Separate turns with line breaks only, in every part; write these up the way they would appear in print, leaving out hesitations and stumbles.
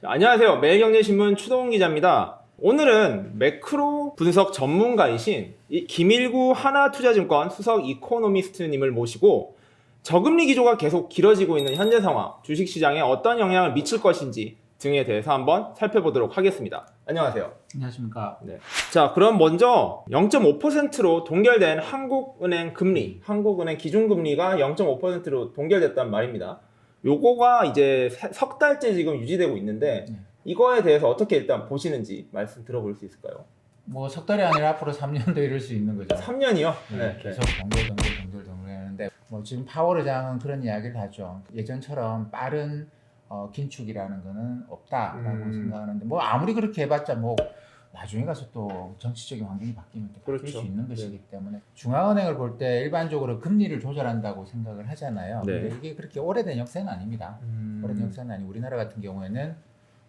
안녕하세요. 매일경제신문 추동훈 기자입니다. 오늘은 매크로 분석 전문가이신 이 김일구 하나투자증권 수석 이코노미스트님을 모시고 저금리 기조가 계속 길어지고 있는 현재 상황, 주식시장에 어떤 영향을 미칠 것인지 등에 대해서 한번 살펴보도록 하겠습니다. 안녕하세요.
안녕하십니까.
네. 자, 그럼 먼저 0.5%로 동결된 한국은행 금리, 한국은행 기준금리가 0.5%로 동결됐단 말입니다. 요거가 이제 석 달째 지금 유지되고 있는데 이거에 대해서 어떻게 일단 보시는지 말씀 들어볼 수 있을까요?
뭐 석 달이 아니라 앞으로 3년도 이럴 수 있는 거죠.
3년이요?
네, 계속 동결 하는데 뭐 지금 파월 의장은 그런 이야기를 하죠. 예전처럼 빠른 긴축이라는 거는 없다라고 생각하는데 뭐 아무리 그렇게 해봤자 뭐 나중에 가서 또 정치적인 환경이 바뀌면 또 바뀔
그렇죠.
수 있는 것이기 때문에 중앙은행을 볼 때 일반적으로 금리를 조절한다고 생각을 하잖아요.
네.
근데 이게 그렇게 오래된 역사는 아닙니다. 오래된 역사는 아니고 우리나라 같은 경우에는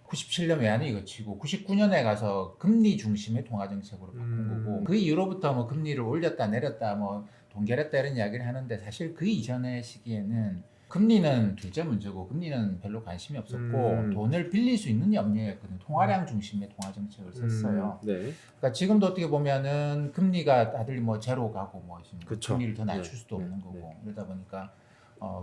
97년 외환위 거치고 99년에 가서 금리 중심의 통화 정책으로 바꾼 거고 그 이후로부터 뭐 금리를 올렸다 내렸다 뭐 동결했다 이런 이야기를 하는데 사실 그 이전의 시기에는 금리는 둘째 문제고 금리는 별로 관심이 없었고 돈을 빌릴 수 있는 염려였거든요. 통화량 중심의 통화 정책을 썼어요.
네.
그러니까 지금도 어떻게 보면은 금리가 다들 뭐 제로 가고 뭐 지금
그쵸.
금리를 더 낮출 수도 없는 거고 그러다 보니까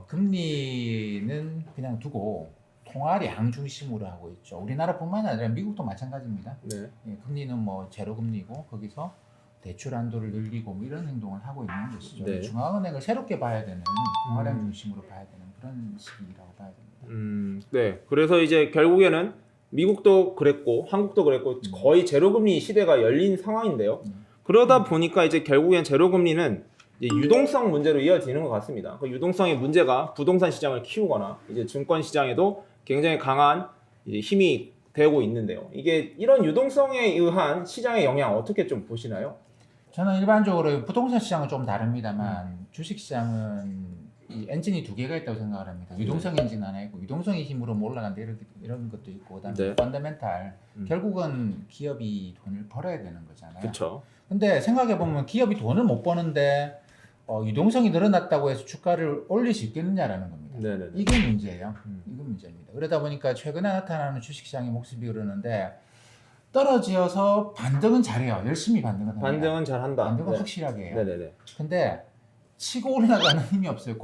금리는 그냥 두고 통화량 중심으로 하고 있죠. 우리나라뿐만 아니라 미국도 마찬가지입니다.
네.
예, 금리는 뭐 제로 금리고 거기서 대출 한도를 늘리고 뭐 이런 행동을 하고 있는 것이죠.
네.
중앙은행을 새롭게 봐야 되는 통화량 중심으로 봐야 되는 그런 시기라고 봐야 됩니다.
네. 그래서 이제 결국에는 미국도 그랬고 한국도 그랬고 거의 제로금리 시대가 열린 상황인데요. 그러다 보니까 이제 결국엔 제로금리는 이제 유동성 문제로 이어지는 것 같습니다. 그 유동성의 문제가 부동산 시장을 키우거나 이제 증권 시장에도 굉장히 강한 이제 힘이 되고 있는데요. 이게 이런 유동성에 의한 시장의 영향 어떻게 좀 보시나요?
저는 일반적으로 부동산 시장은 좀 다릅니다만 주식 시장은 이 엔진이 두 개가 있다고 생각을 합니다. 유동성 엔진 하나 있고 유동성의 힘으로 뭐 올라간다 이런 것도 있고 그다음에
네.
펀더멘탈 결국은 기업이 돈을 벌어야 되는 거잖아요.
그렇죠.
근데 생각해 보면 기업이 돈을 못 버는데 유동성이 늘어났다고 해서 주가를 올릴 수 있겠느냐라는 겁니다.
네네.
이게 문제예요. 이게 문제입니다. 그러다 보니까 최근에 나타나는 주식시장의 모습이 그러는데 떨어지어서 반등은 잘해요. 열심히 반등은 합니다.
반등은 잘한다.
반등은
네.
확실하게 해요.
네네네.
근데 치고 올라가는 힘이 없어요.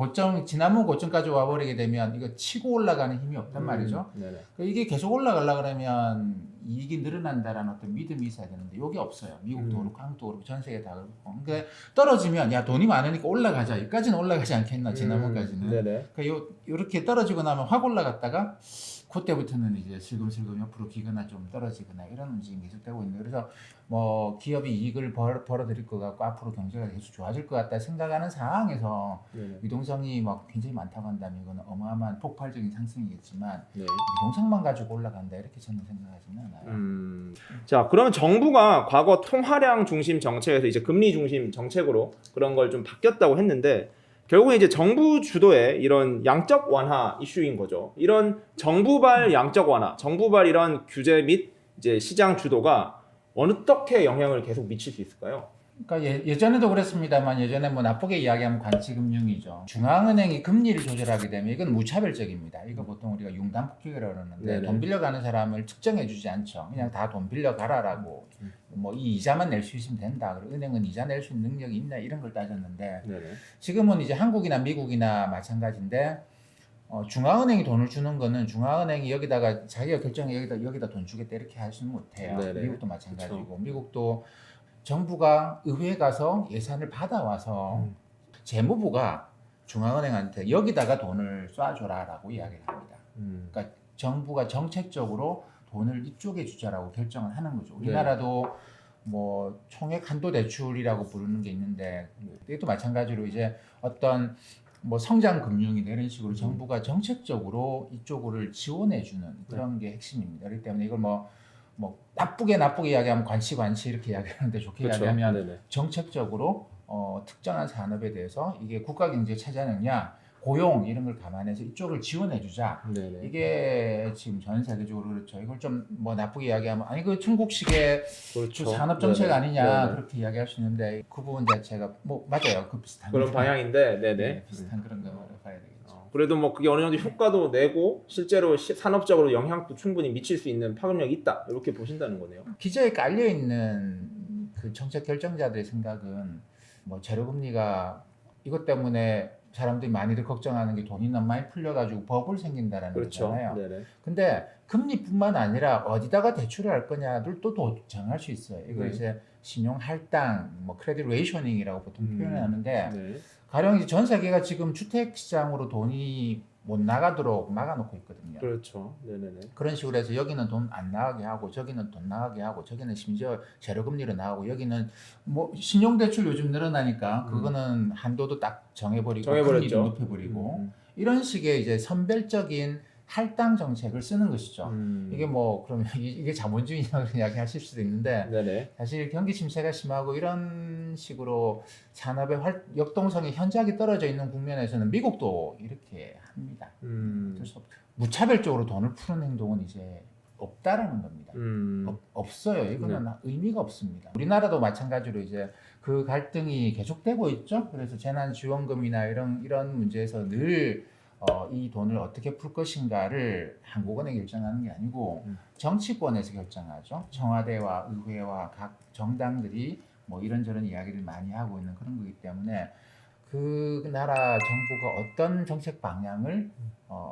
지난번 고점까지 와버리게 되면 이거 치고 올라가는 힘이 없단 말이죠.
네네.
이게 계속 올라가려 그러면 이익이 늘어난다라는 어떤 믿음이 있어야 되는데 이게 없어요. 미국도 그렇고 한국도 그렇고 전 세계 다 그렇고. 그러니까 떨어지면 야 돈이 많으니까 올라가자. 여기까지는 올라가지 않겠나 지난번까지는.
네네.
그러니까 요렇게 떨어지고 나면 확 올라갔다가 그때부터는 이제 슬금슬금 옆으로 기거나 좀 떨어지거나 이런 움직임이 계속되고 있는데 그래서 뭐 기업이 이익을 벌어들일 것 같고 앞으로 경제가 계속 좋아질 것 같다 생각하는 상황에서
네네.
유동성이 막 굉장히 많다고 한다면 이거는 어마어마한 폭발적인 상승이겠지만
네.
유동성만 가지고 올라간다 이렇게 저는 생각하지는 않아요.
자, 그러면 정부가 과거 통화량 중심 정책에서 이제 금리 중심 정책으로 그런 걸 좀 바뀌었다고 했는데 결국에 이제 정부 주도의 이런 양적 완화 이슈인 거죠. 이런 정부발 양적 완화, 정부발 이런 규제 및 이제 시장 주도가 어떻게 영향을 계속 미칠 수 있을까요?
그러니까 예전에도 그랬습니다만 예전에 뭐 나쁘게 이야기하면 관치금융이죠. 중앙은행이 금리를 조절하게 되면 이건 무차별적입니다. 이거 보통 우리가 융단폭격이라고 그러는데
네네.
돈 빌려가는 사람을 특정해주지 않죠. 그냥 다 돈 빌려가라라고 뭐 이 이자만 낼 수 있으면 된다. 그리고 은행은 이자 낼 수 있는 능력이 있나 이런 걸 따졌는데
네네.
지금은 이제 한국이나 미국이나 마찬가지인데 중앙은행이 돈을 주는 거는 중앙은행이 여기다가 자기가 결정해 여기다 돈 주겠다 이렇게 할 수는 못해요.
네네.
미국도 마찬가지고
그쵸.
미국도 정부가 의회에 가서 예산을 받아와서 재무부가 중앙은행한테 여기다가 돈을 쏴줘라라고 이야기를 합니다. 그러니까 정부가 정책적으로 돈을 이쪽에 주자라고 결정을 하는 거죠. 우리나라도 뭐 총액 한도 대출이라고 부르는 게 있는데 이것도 마찬가지로 이제 어떤 뭐 성장 금융이나 이런 식으로 정부가 정책적으로 이쪽을 지원해주는 그런 게 핵심입니다. 그렇기 때문에 이걸 뭐 나쁘게 이야기하면 관치 이렇게 이야기하는데 좋게
그쵸.
이야기하면
네네.
정책적으로 특정한 산업에 대해서 이게 국가 경제에 차지하느냐 고용 이런 걸 감안해서 이쪽을 지원해주자.
네네.
이게 지금 전 세계적으로 그렇죠. 이걸 좀 뭐 나쁘게 이야기하면 아니 그 중국식의
그렇죠.
산업 정책
네네.
아니냐
네네.
그렇게 이야기할 수 있는데 그 부분 자체가 뭐 맞아요. 그 비슷한
그런
거.
방향인데, 네네.
네, 비슷한 그런 거를 봐야 되겠죠.
그래도 뭐 그게 어느 정도 효과도 내고 실제로 산업적으로 영향도 충분히 미칠 수 있는 파급력이 있다 이렇게 보신다는 거네요.
기저에 깔려 있는 그 정책 결정자들의 생각은 뭐 재료금리가 이것 때문에 사람들이 많이들 걱정하는 게 돈이 너무 많이 풀려가지고 버블 생긴다라는
그렇죠.
거잖아요.
네네.
근데 금리뿐만 아니라 어디다가 대출을 할 거냐를 또 정할 수 있어요. 이거
네.
이제 신용 할당, 뭐 크레딧 레이셔닝이라고 보통 표현하는데
네.
가령 이제 전 세계가 지금 주택 시장으로 돈이 못 나가도록 막아놓고 있거든요.
그렇죠. 네네네.
그런 식으로 해서 여기는 돈 안 나가게 하고 저기는 돈 나가게 하고 저기는 심지어 재료금리로 나가고 여기는 뭐 신용대출 요즘 늘어나니까 그거는 한도도 딱 정해버리고
정해버렸죠.
금리도 높여버리고 이런 식의 이제 선별적인 할당 정책을 쓰는 것이죠. 이게 뭐 그러면 이게 자본주의냐고 이야기하실 수도 있는데
네네.
사실 경기 침체가 심하고 이런 식으로 산업의 역동성이 현저하게 떨어져 있는 국면에서는 미국도 이렇게 합니다. 어쩔 수 없죠. 무차별적으로 돈을 푸는 행동은 이제 없다라는 겁니다. 없어요. 이거는 의미가 없습니다. 우리나라도 마찬가지로 이제 그 갈등이 계속되고 있죠. 그래서 재난지원금이나 이런 문제에서 늘 이 돈을 어떻게 풀 것인가를 한국은행이 결정하는 게 아니고 정치권에서 결정하죠. 청와대와 의회와 각 정당들이 뭐 이런저런 이야기를 많이 하고 있는 그런 거기 때문에 그 나라 정부가 어떤 정책 방향을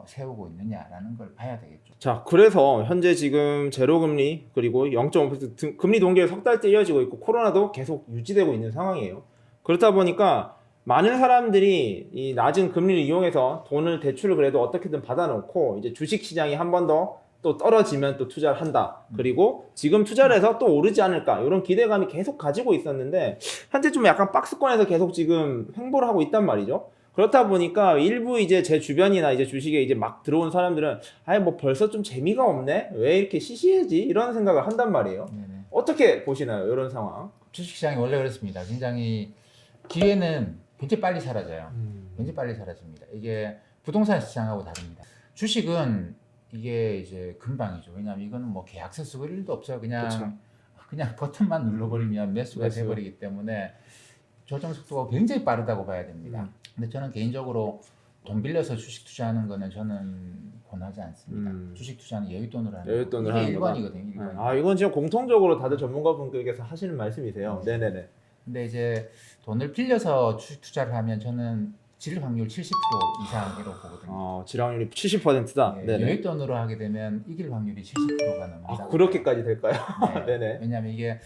세우고 있느냐라는 걸 봐야 되겠죠.
자, 그래서 현재 지금 제로금리 그리고 0.5% 금리 동결 석 달째 이어지고 있고 코로나도 계속 유지되고 있는 상황이에요. 그렇다 보니까 많은 사람들이 이 낮은 금리를 이용해서 돈을 대출을 그래도 어떻게든 받아놓고 이제 주식 시장이 한 번 더 또 떨어지면 또 투자를 한다. 그리고 지금 투자를 해서 또 오르지 않을까 이런 기대감이 계속 가지고 있었는데 현재 좀 약간 박스권에서 계속 지금 횡보를 하고 있단 말이죠. 그렇다 보니까 일부 이제 제 주변이나 이제 주식에 이제 막 들어온 사람들은 아예 뭐 벌써 좀 재미가 없네? 왜 이렇게 시시해지? 이런 생각을 한단 말이에요.
네네.
어떻게 보시나요? 이런 상황?
주식시장이 원래 그렇습니다. 굉장히 기회는 굉장히 빨리 사라져요. 굉장히 빨리 사라집니다. 이게 부동산 시장하고 다릅니다. 주식은 이게 이제 금방이죠. 왜냐하면 이거는 뭐 계약서 쓰고 일도 없어요. 그냥 버튼만 눌러버리면 매수가
매수.
돼버리기 때문에 조정 속도가 굉장히 빠르다고 봐야 됩니다. 근데 저는 개인적으로 돈 빌려서 주식 투자하는 거는 저는 권하지 않습니다. 주식 투자는 여윳돈으로 하는
여윳돈으로
이게
하는 거다.
1번이거든요. 1번.
아, 이건 지금 공통적으로 다들 전문가분들께서 하시는 말씀이세요. 네네네.
근데 이제 돈을 빌려서 주식 투자를 하면 저는 질 확률 70% 이상으로 보거든요.
질환율이 70%다.
네,
네네.
여윳돈으로 하게 되면 이길 확률이 70%가 넘습니다.
아, 그렇게까지 될까요?
네.
네네.
왜냐하면 이게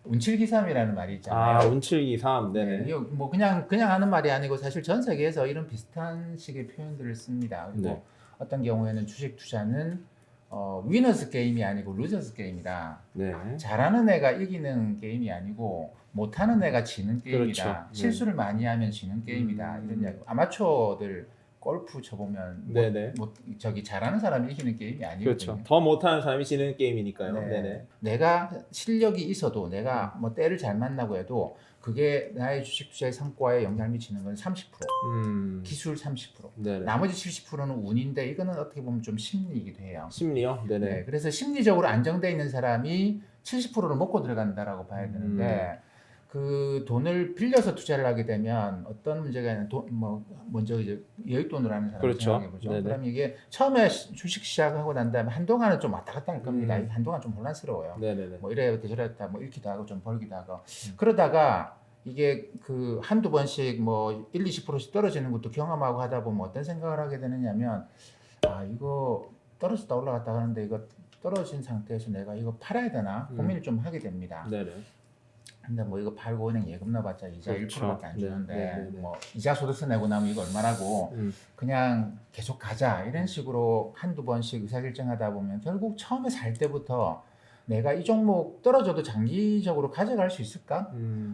운칠기삼이라는 말이 있잖아요.
아, 운칠기삼. 네네.
이게 뭐 그냥 하는 말이 아니고 사실 전 세계에서 이런 비슷한 식의 표현들을 씁니다. 그리고
네.
어떤 경우에는 주식 투자는 위너스 게임이 아니고 루저스 게임이다.
네.
잘하는 애가 이기는 게임이 아니고 못하는 애가 지는 게임이다.
그렇죠. 네.
실수를 많이 하면 지는 게임이다. 이런 이야기. 아마추어들 골프 쳐보면
네네.
저기 잘하는 사람이 이기는 게임이 아니거든요.
그렇죠. 더 못하는 사람이 지는 게임이니까요.
네.
네네.
내가 실력이 있어도 내가 뭐 때를 잘 만나고 해도 그게 나의 주식 투자의 성과에 영향을 미치는 건 30%, 기술 30%.
네네.
나머지 70%는 운인데 이거는 어떻게 보면 좀 심리이기도 해요.
심리요? 네네.
네, 그래서 심리적으로 안정돼 있는 사람이 70%를 먹고 들어간다라고 봐야 되는데 그 돈을 빌려서 투자를 하게 되면 어떤 문제가 있는 먼저 이제 여윳돈으로 하는 사람
그렇죠.
생각해 보죠.
네네.
그러면 이게 처음에 주식 시작하고 난 다음에 한동안은 좀 왔다 갔다 할 겁니다.
음.
한동안 좀 혼란스러워요.
네네네.
뭐 이래부터 저래부터 뭐 잃기도 하고 좀 벌기도 하고 그러다가 이게 그 한두 번씩 뭐 1, 20%씩 떨어지는 것도 경험하고 하다 보면 어떤 생각을 하게 되느냐면 아 이거 떨어졌다 올라갔다 하는데 이거 떨어진 상태에서 내가 이거 팔아야 되나 고민을 좀 하게 됩니다.
네네.
근데 뭐 이거 팔고 은행 예금 넣어봤자 이자
그렇죠.
1%밖에 안 주는데
네네네.
뭐 이자 소득세 내고 나면 이거 얼마라고 그냥 계속 가자 이런 식으로 한두 번씩 의사결정하다 보면 결국 처음에 살 때부터 내가 이 종목 떨어져도 장기적으로 가져갈 수 있을까?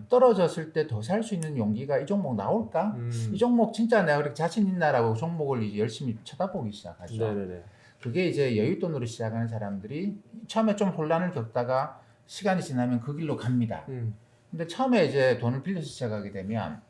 떨어졌을 때 더 살 수 있는 용기가 이 종목 나올까? 이 종목 진짜 내가 그렇게 자신 있나라고 종목을 이제 열심히 쳐다보기 시작하죠.
네네네.
그게 이제 여윳돈으로 시작하는 사람들이 처음에 좀 혼란을 겪다가 시간이 지나면 그 길로 갑니다. 근데 처음에 이제 돈을 빌려서 시작하게 되면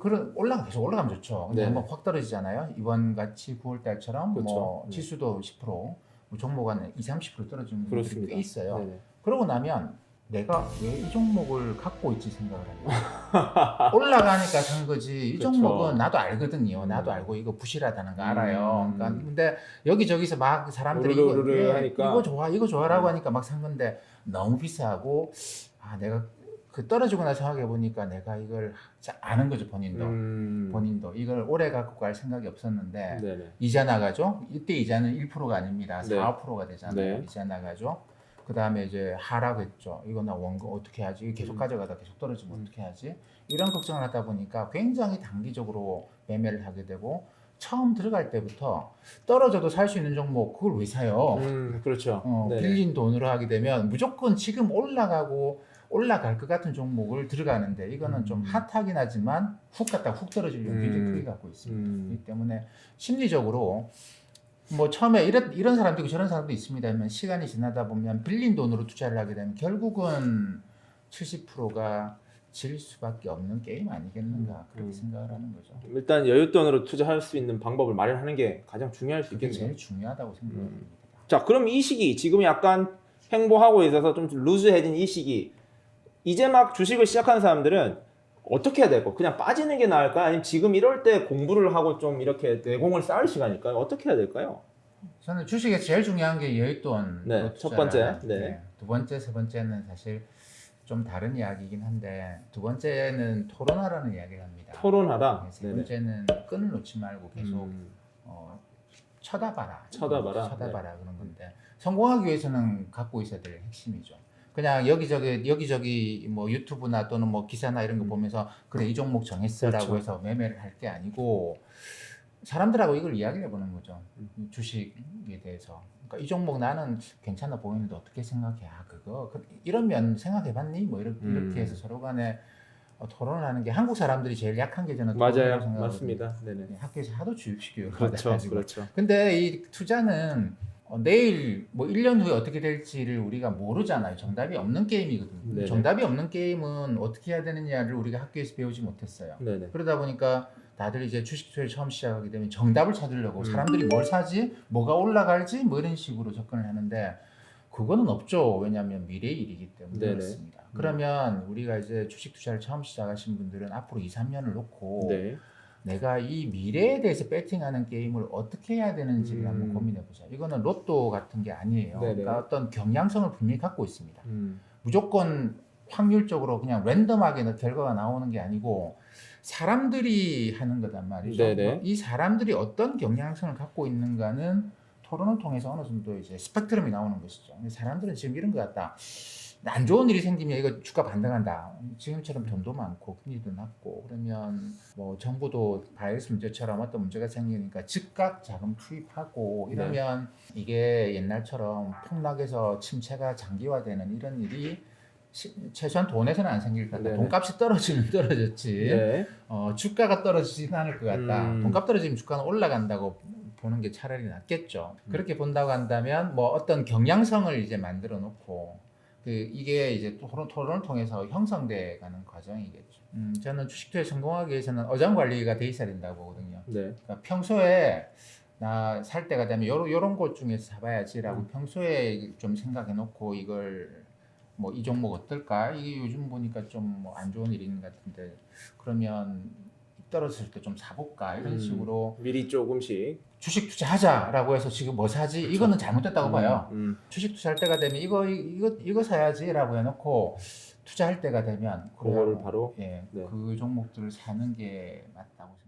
계속 올라가면 좋죠. 근데
네.
한번 확 떨어지잖아요. 이번 같이 9월 달처럼
그렇죠.
뭐
네.
지수도 10%, 뭐 종목 한 20, 30% 떨어지는 분들이
그렇습니다.
꽤 있어요.
네네.
그러고 나면 내가 왜 이 종목을 갖고 있지 생각을 하요. 올라가니까 산 거지. 이
그쵸.
종목은 나도 알거든요. 나도 알고 이거 부실하다는 거 알아요. 그러니까 근데 여기저기서 막 사람들이
우르르르르
이거,
하니까.
이거 좋아, 이거 좋아라고 하니까 막 산 건데 너무 비싸고 내가 그 떨어지고 나서 생각해 보니까 내가 이걸 아는 거죠 본인도 이걸 오래 갖고 갈 생각이 없었는데
네네.
이자 나가죠. 이때 이자는 1%가 아닙니다.
네.
4~5%가 되잖아요.
네.
이자 나가죠. 그 다음에 이제 하락했죠. 이거 나 원금 어떻게 하지? 계속 가져가다 계속 떨어지면 어떻게 하지? 이런 걱정을 하다 보니까 굉장히 단기적으로 매매를 하게 되고 처음 들어갈 때부터 떨어져도 살 수 있는 종목 그걸 왜 사요?
그렇죠.
빌린 돈으로 하게 되면 무조건 지금 올라갈 것 같은 종목을 들어가는데 이거는 좀 핫하긴 하지만 훅 갔다 훅 떨어질 위험이 굉장히 크게 갖고 있습니다. 그렇기 때문에 심리적으로 뭐 처음에 이런 사람도 있고 저런 사람도 있습니다만 시간이 지나다 보면 빌린 돈으로 투자를 하게 되면 결국은 70%가 질 수밖에 없는 게임 아니겠는가 그렇게 생각을 하는 거죠.
일단 여윳돈으로 투자할 수 있는 방법을 마련하는 게 가장 중요할 수
그게
있겠네요.
제일 중요하다고 생각합니다.
자, 그럼 이 시기 지금 약간 횡보하고 있어서 좀 루즈해진 이 시기 이제 막 주식을 시작하는 사람들은 어떻게 해야 될까요? 그냥 빠지는 게 나을까요? 아니면 지금 이럴 때 공부를 하고 좀 이렇게 내공을 쌓을 시간일까요? 어떻게 해야 될까요?
저는 주식에서 제일 중요한 게 여윳돈.
네, 첫 번째. 네.
두 번째, 세 번째는 사실 좀 다른 이야기이긴 한데 두 번째는 토론하라는 이야기를 합니다.
토론하라.
세 번째는 끈을 놓지 말고 계속 쳐다봐라.
쳐다봐라.
그런 건데 성공하기 위해서는 갖고 있어야 될 핵심이죠. 그냥 여기저기 뭐 유튜브나 또는 뭐 기사나 이런 거 보면서 그래 이 종목 정했어라고
그렇죠.
해서 매매를 할 게 아니고 사람들하고 이걸 이야기를 해보는 거죠. 주식에 대해서. 그러니까 이 종목 나는 괜찮아 보이는데 어떻게 생각해? 이런 면 생각해봤니? 뭐 이렇게 해서 서로 간에 토론을 하는 게 한국 사람들이 제일 약한 게 저는
맞아요.
토론이라고 생각하거든요.
맞습니다. 네네.
학교에서 하도 주입식 교육을
그렇죠.
받아가지고.
그렇죠.
근데 이 투자는 내일 뭐 1년 후에 어떻게 될지를 우리가 모르잖아요. 정답이 없는 게임이거든요.
네네.
정답이 없는 게임은 어떻게 해야 되느냐를 우리가 학교에서 배우지 못했어요.
네네.
그러다 보니까 다들 이제 주식 투자를 처음 시작하게 되면 정답을 찾으려고 사람들이 뭘 사지, 뭐가 올라갈지 뭐 이런 식으로 접근을 하는데 그거는 없죠. 왜냐하면 미래의 일이기 때문에
네네.
그렇습니다. 그러면 우리가 이제 주식 투자를 처음 시작하신 분들은 앞으로 2~3년을 놓고
네.
내가 이 미래에 대해서 배팅하는 게임을 어떻게 해야 되는지를 한번 고민해보자. 이거는 로또 같은 게 아니에요.
네네.
그러니까 어떤 경향성을 분명히 갖고 있습니다.
음.
무조건 확률적으로 그냥 랜덤하게 결과가 나오는 게 아니고 사람들이 하는 거단 말이죠.
네네.
이 사람들이 어떤 경향성을 갖고 있는가는 토론을 통해서 어느 정도 이제 스펙트럼이 나오는 것이죠. 근데 사람들은 지금 이런 것 같다. 안 좋은 일이 생기면 이거 주가 반등한다. 지금처럼 돈도 많고 금리도 낮고 그러면 뭐 정부도 바이러스 문제처럼 어떤 문제가 생기니까 즉각 자금 투입하고 이러면 이게 옛날처럼 폭락해서 침체가 장기화되는 이런 일이 최소한 돈에서는 안 생길 것 같다.
네네.
돈값이 떨어지면 떨어졌지.
네.
주가가 떨어지진 않을 것 같다. 돈값 떨어지면 주가는 올라간다고 보는 게 차라리 낫겠죠. 그렇게 본다고 한다면 뭐 어떤 경향성을 이제 만들어 놓고 이게 이제 토론을 통해서 형성돼 가는 과정이겠죠. 저는 주식 투자에 성공하기 위해서는 어장 관리가 돼 있어야 된다고 보거든요.
네.
그러니까 평소에 나 살 때가 되면 요런 곳 중에서 사봐야지라고 평소에 좀 생각해 놓고 이걸 뭐 이 종목 어떨까? 이게 요즘 보니까 좀 뭐 안 좋은 일인 것 같은데 그러면 떨어졌을 때 좀 사볼까? 이런 식으로
미리 조금씩.
주식 투자하자라고 해서 지금 뭐 사지? 이거는 잘못됐다고 봐요. 주식 투자할 때가 되면 이거 사야지라고 해놓고 투자할 때가 되면
그거를 바로
예,
네.
그 종목들을 사는 게 맞다고 생각합니다.